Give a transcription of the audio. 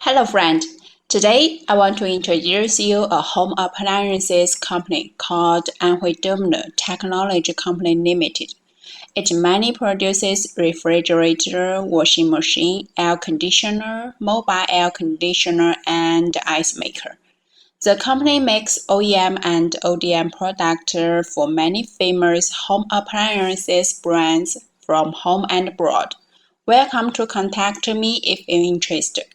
Hello friend, today I want to introduce you a home appliances company called Anhui Technology Company Limited. It mainly produces refrigerator, washing machine, air conditioner, mobile air conditioner, and ice maker. The company makes OEM and ODM products for many famous home appliances brands from home and abroad. Welcome to contact me if you're interested.